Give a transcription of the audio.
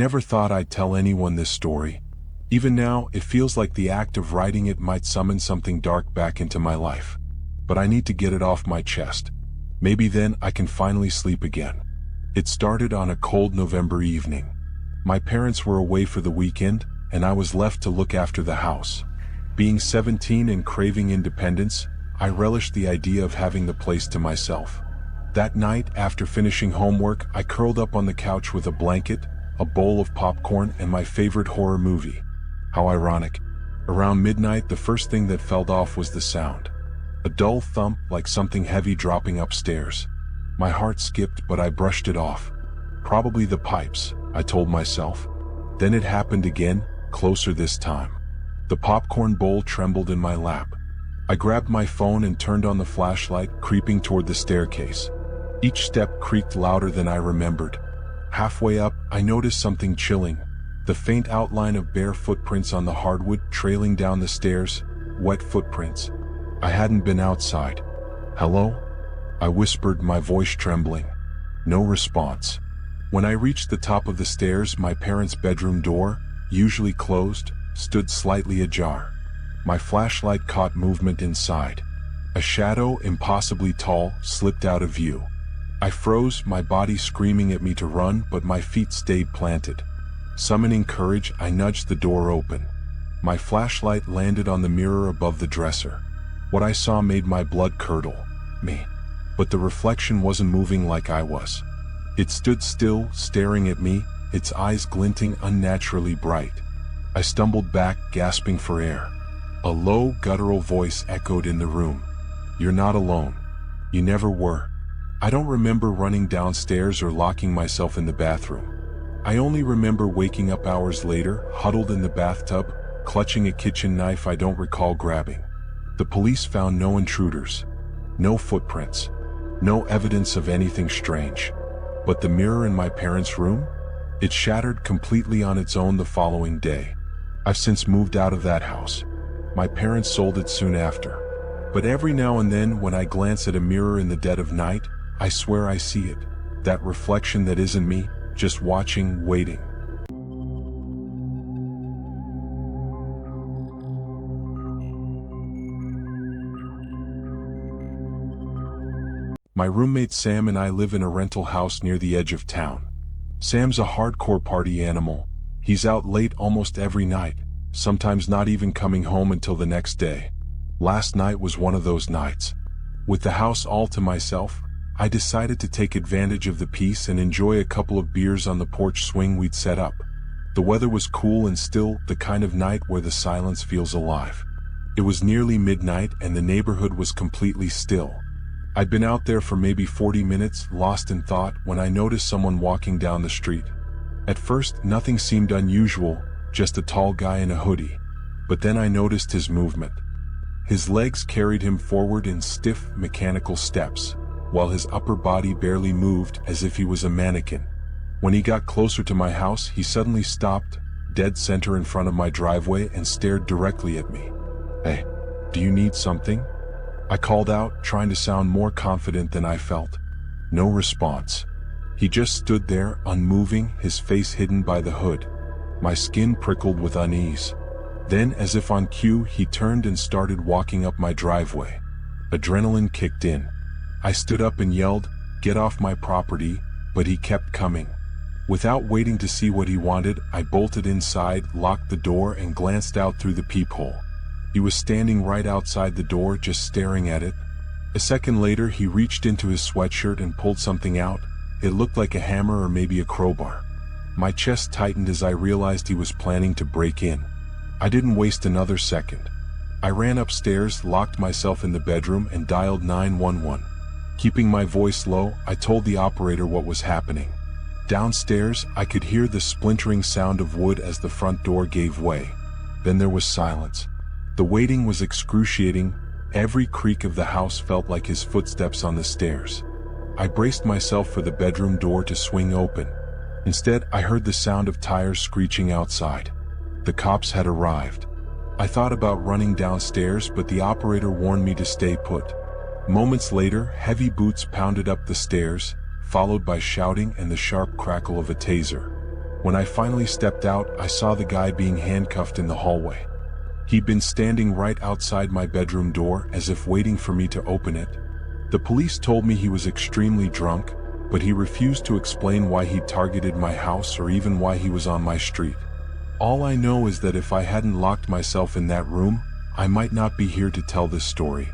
never thought I'd tell anyone this story. Even now, it feels like the act of writing it might summon something dark back into my life. But I need to get it off my chest. Maybe then I can finally sleep again. It started on a cold November evening. My parents were away for the weekend, and I was left to look after the house. Being 17 and craving independence, I relished the idea of having the place to myself. That night, after finishing homework, I curled up on the couch with a blanket, a bowl of popcorn, and my favorite horror movie. How ironic. Around midnight, the first thing that fell off was the sound. A dull thump, like something heavy dropping upstairs. My heart skipped, but I brushed it off. Probably the pipes, I told myself. Then it happened again, closer this time. The popcorn bowl trembled in my lap. I grabbed my phone and turned on the flashlight, creeping toward the staircase. Each step creaked louder than I remembered. Halfway up, I noticed something chilling. The faint outline of bare footprints on the hardwood trailing down the stairs, wet footprints. I hadn't been outside. "Hello?" I whispered, my voice trembling. No response. When I reached the top of the stairs, my parents' bedroom door, usually closed, stood slightly ajar. My flashlight caught movement inside. A shadow, impossibly tall, slipped out of view. I froze, my body screaming at me to run, but my feet stayed planted. Summoning courage, I nudged the door open. My flashlight landed on the mirror above the dresser. What I saw made my blood curdle. Me. But the reflection wasn't moving like I was. It stood still, staring at me, its eyes glinting unnaturally bright. I stumbled back, gasping for air. A low, guttural voice echoed in the room. "You're not alone. You never were." I don't remember running downstairs or locking myself in the bathroom. I only remember waking up hours later, huddled in the bathtub, clutching a kitchen knife I don't recall grabbing. The police found no intruders, no footprints, no evidence of anything strange. But the mirror in my parents' room? It shattered completely on its own the following day. I've since moved out of that house. My parents sold it soon after. But every now and then, when I glance at a mirror in the dead of night, I swear I see it. That reflection that isn't me, just watching, waiting. My roommate Sam and I live in a rental house near the edge of town. Sam's a hardcore party animal. He's out late almost every night, sometimes not even coming home until the next day. Last night was one of those nights. With the house all to myself, I decided to take advantage of the peace and enjoy a couple of beers on the porch swing we'd set up. The weather was cool and still, the kind of night where the silence feels alive. It was nearly midnight and the neighborhood was completely still. I'd been out there for maybe 40 minutes, lost in thought, when I noticed someone walking down the street. At first, nothing seemed unusual, just a tall guy in a hoodie. But then I noticed his movement. His legs carried him forward in stiff, mechanical steps, while his upper body barely moved, as if he was a mannequin. When he got closer to my house, he suddenly stopped, dead center in front of my driveway, and stared directly at me. "Hey, do you need something?" I called out, trying to sound more confident than I felt. No response. He just stood there, unmoving, his face hidden by the hood. My skin prickled with unease. Then, as if on cue, he turned and started walking up my driveway. Adrenaline kicked in. I stood up and yelled, "Get off my property," but he kept coming. Without waiting to see what he wanted, I bolted inside, locked the door, and glanced out through the peephole. He was standing right outside the door, just staring at it. A second later, he reached into his sweatshirt and pulled something out. It looked like a hammer or maybe a crowbar. My chest tightened as I realized he was planning to break in. I didn't waste another second. I ran upstairs, locked myself in the bedroom, and dialed 911. Keeping my voice low, I told the operator what was happening. Downstairs, I could hear the splintering sound of wood as the front door gave way. Then there was silence. The waiting was excruciating. Every creak of the house felt like his footsteps on the stairs. I braced myself for the bedroom door to swing open. Instead, I heard the sound of tires screeching outside. The cops had arrived. I thought about running downstairs, but the operator warned me to stay put. Moments later, heavy boots pounded up the stairs, followed by shouting and the sharp crackle of a taser. When I finally stepped out, I saw the guy being handcuffed in the hallway. He'd been standing right outside my bedroom door as if waiting for me to open it. The police told me he was extremely drunk, but he refused to explain why he targeted my house or even why he was on my street. All I know is that if I hadn't locked myself in that room, I might not be here to tell this story.